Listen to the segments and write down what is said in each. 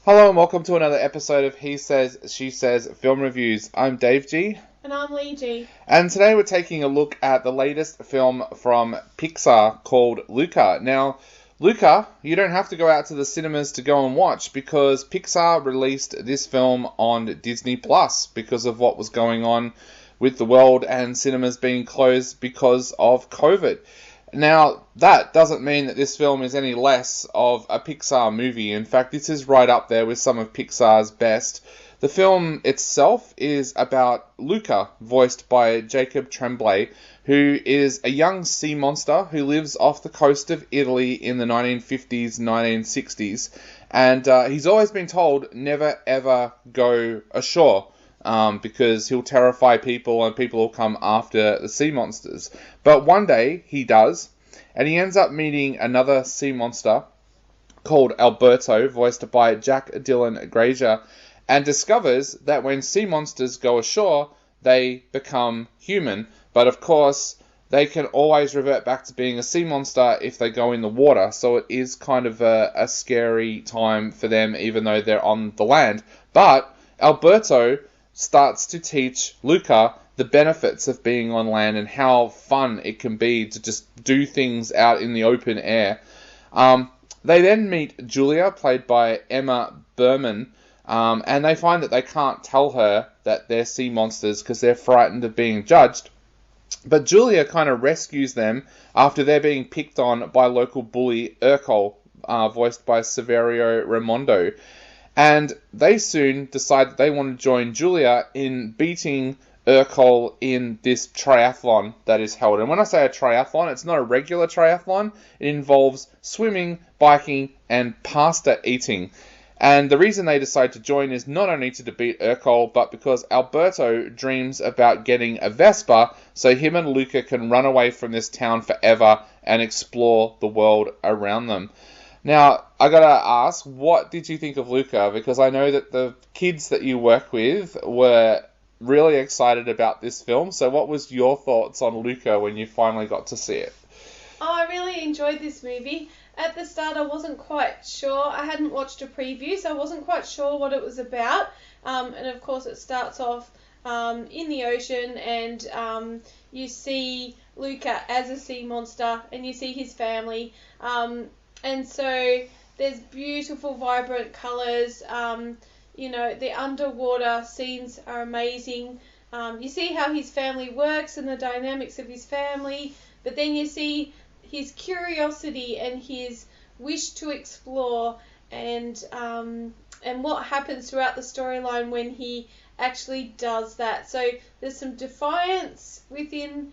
Hello and welcome to another episode of He Says, She Says Film Reviews. I'm Dave G. And I'm Lee G. And today we're taking a look at the latest film from Pixar called Luca. Now, Luca, you don't have to go out to the cinemas to go and watch because Pixar released this film on Disney Plus because of what was going on with the world and cinemas being closed because of COVID. Now, that doesn't mean that this film is any less of a Pixar movie. In fact, this is right up there with some of Pixar's best. The film itself is about Luca, voiced by Jacob Tremblay, who is a young sea monster who lives off the coast of Italy in the 1950s, 1960s. And he's always been told never ever go ashore. Because he'll terrify people and people will come after the sea monsters. But one day he does, and he ends up meeting another sea monster called Alberto, voiced by Jack Dylan Grazer, and discovers that when sea monsters go ashore, they become human. But of course, they can always revert back to being a sea monster if they go in the water. So it is kind of a scary time for them, even though they're on the land. But Alberto starts to teach Luca the benefits of being on land and how fun it can be to just do things out in the open air. They then meet Julia, played by Emma Berman, and they find that they can't tell her that they're sea monsters because they're frightened of being judged. But Julia kind of rescues them after they're being picked on by local bully Urkel, voiced by Severio Raimondo. And they soon decide that they want to join Julia in beating Urkel in this triathlon that is held. And when I say a triathlon, it's not a regular triathlon. It involves swimming, biking, and pasta eating. And the reason they decide to join is not only to defeat Urkel, but because Alberto dreams about getting a Vespa so him and Luca can run away from this town forever and explore the world around them. Now, I gotta ask, what did you think of Luca? Because I know that the kids that you work with were really excited about this film. So what was your thoughts on Luca when you finally got to see it? Oh, I really enjoyed this movie. At the start, I wasn't quite sure. I hadn't watched a preview, so I wasn't quite sure what it was about. And of course, it starts off in the ocean, and you see Luca as a sea monster, and you see his family. And so there's beautiful, vibrant colours. The underwater scenes are amazing. You see how his family works and the dynamics of his family. But then you see his curiosity and his wish to explore and what happens throughout the storyline when he actually does that. So there's some defiance within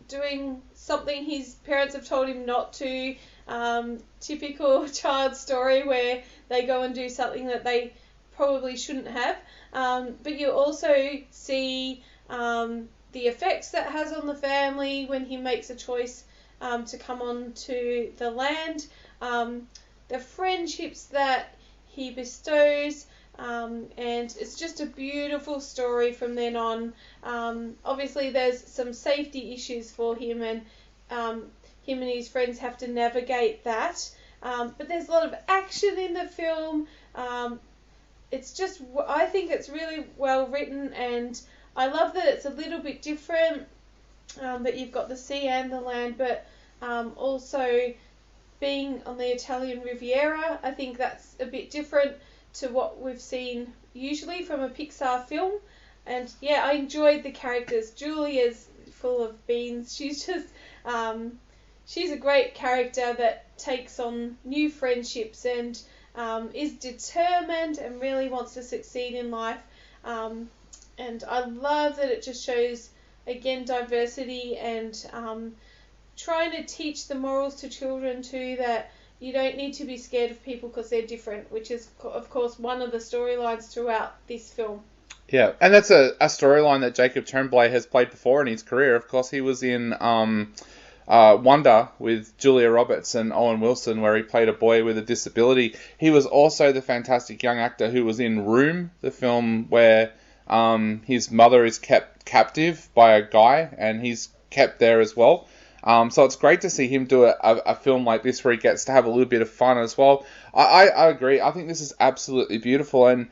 doing something his parents have told him not to. Typical child story where they go and do something that they probably shouldn't have. But you also see the effects that has on the family when he makes a choice to come on to the land. The friendships that he bestows. And it's just a beautiful story from then on. Obviously, there's some safety issues for him, and him and his friends have to navigate that. But there's a lot of action in the film. I think it's really well written, and I love that it's a little bit different, that you've got the sea and the land, but also being on the Italian Riviera, I think that's a bit different to what we've seen usually from a Pixar film. And yeah, I enjoyed the characters. Julia's full of beans. She's just she's a great character that takes on new friendships and is determined and really wants to succeed in life. And I love that it just shows, again, diversity and trying to teach the morals to children too, that you don't need to be scared of people because they're different, which is, of course, one of the storylines throughout this film. Yeah, and that's a storyline that Jacob Tremblay has played before in his career. Of course, he was in Wonder with Julia Roberts and Owen Wilson, where he played a boy with a disability. He was also the fantastic young actor who was in Room, the film where his mother is kept captive by a guy, and he's kept there as well. So it's great to see him do a film like this where he gets to have a little bit of fun as well. I agree. I think this is absolutely beautiful, and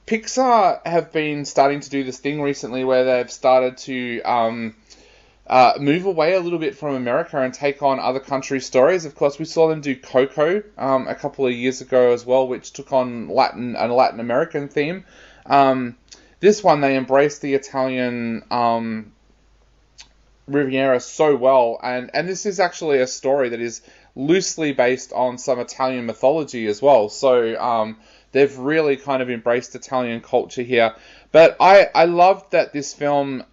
Pixar have been starting to do this thing recently where they've started to move away a little bit from America and take on other country stories. Of course, we saw them do Coco a couple of years ago as well, which took on a Latin American theme. This one, they embraced the Italian Riviera so well, and this is actually a story that is loosely based on some Italian mythology as well. So they've really kind of embraced Italian culture here. But I loved that this film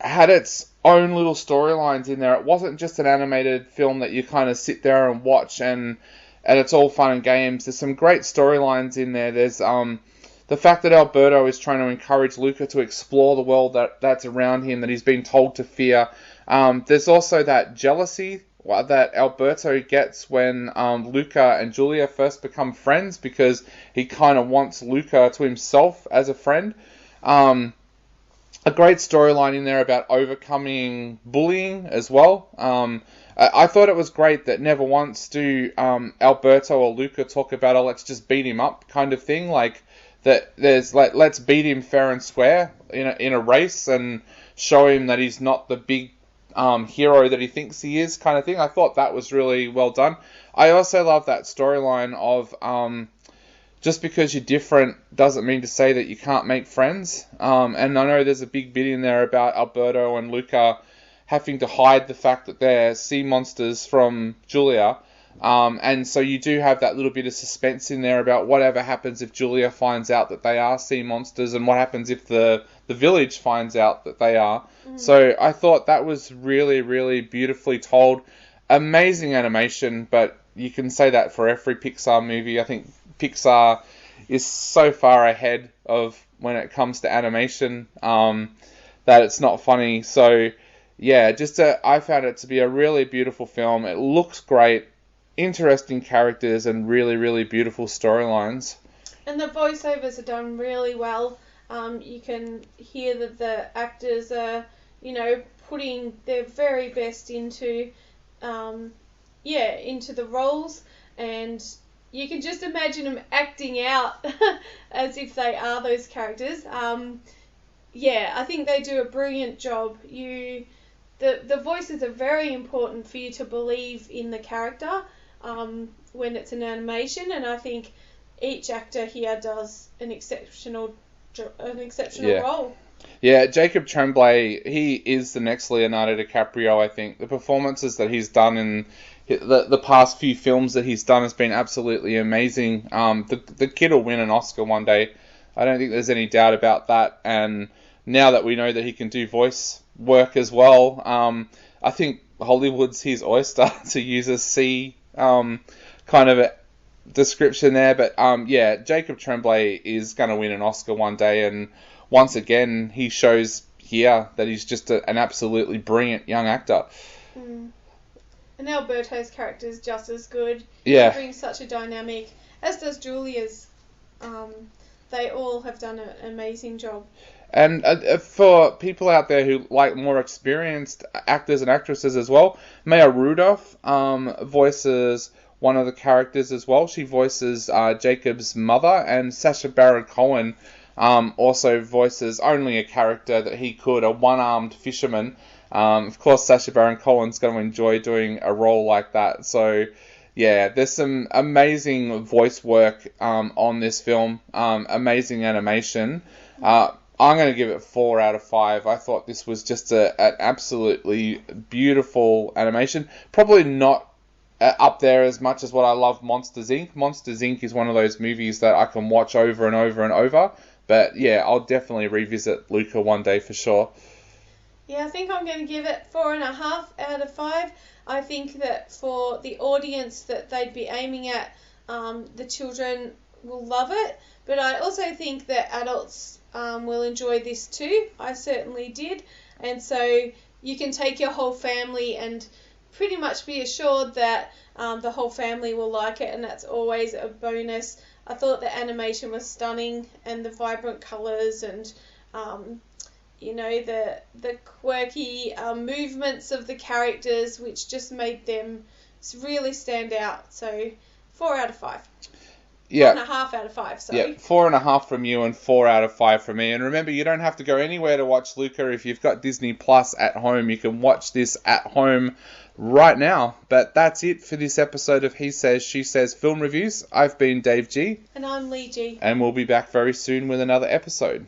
had its own little storylines in there. It wasn't just an animated film that you kind of sit there and watch and it's all fun and games. There's some great storylines in there. There's the fact that Alberto is trying to encourage Luca to explore the world that's around him, that he's been told to fear. There's also that jealousy that Alberto gets when Luca and Julia first become friends, because he kind of wants Luca to himself as a friend. A great storyline in there about overcoming bullying as well. I thought it was great that never once do Alberto or Luca talk about, oh, let's just beat him up kind of thing. Like, that there's like, let's beat him fair and square in a race and show him that he's not the big hero that he thinks he is kind of thing. I thought that was really well done. I also love that storyline of just because you're different doesn't mean to say that you can't make friends. And I know there's a big bit in there about Alberto and Luca having to hide the fact that they're sea monsters from Julia. And so you do have that little bit of suspense in there about whatever happens if Julia finds out that they are sea monsters, and what happens if the village finds out that they are. So I thought that was really, really beautifully told. Amazing animation, but you can say that for every Pixar movie. I think Pixar is so far ahead of when it comes to animation that it's not funny. So yeah, I found it to be a really beautiful film. It looks great. Interesting characters and really, really beautiful storylines. And the voiceovers are done really well. You can hear that the actors are, putting their very best into the roles, and you can just imagine them acting out as if they are those characters. I think they do a brilliant job. The voices are very important for you to believe in the character when it's an animation, and I think each actor here does an exceptional role. Yeah, Jacob Tremblay, he is the next Leonardo DiCaprio, I think. The performances that he's done in the past few films that he's done has been absolutely amazing. The kid will win an Oscar one day. I don't think there's any doubt about that. And now that we know that he can do voice work as well, I think Hollywood's his oyster, to use a C kind of a description there. But Jacob Tremblay is going to win an Oscar one day, and once again he shows here that he's just an absolutely brilliant young actor. And Alberto's character is just as good. Yeah. He brings such a dynamic, as does Julia's. They all have done an amazing job. And for people out there who like more experienced actors and actresses as well, Maya Rudolph voices one of the characters as well. She voices Jacob's mother, and Sacha Baron Cohen also voices only a character that he could, a one-armed fisherman. Of course, Sacha Baron Cohen's going to enjoy doing a role like that. So, yeah, there's some amazing voice work on this film, amazing animation. I'm going to give it 4 out of 5. I thought this was just an absolutely beautiful animation. Probably not up there as much as what I love Monsters, Inc. Monsters, Inc. is one of those movies that I can watch over and over and over. But, yeah, I'll definitely revisit Luca one day for sure. Yeah, I think I'm going to give it 4.5 out of 5. I think that for the audience that they'd be aiming at, the children will love it. But I also think that adults will enjoy this too. I certainly did. And so you can take your whole family and pretty much be assured that the whole family will like it, and that's always a bonus. I thought the animation was stunning, and the vibrant colours, and the quirky movements of the characters, which just made them really stand out. So 4 out of 5. Yeah. 4.5 out of 5, sorry. Yeah, 4.5 from you and 4 out of 5 from me. And remember, you don't have to go anywhere to watch Luca. If you've got Disney Plus at home, you can watch this at home right now. But that's it for this episode of He Says, She Says Film Reviews. I've been Dave G. And I'm Lee G. And we'll be back very soon with another episode.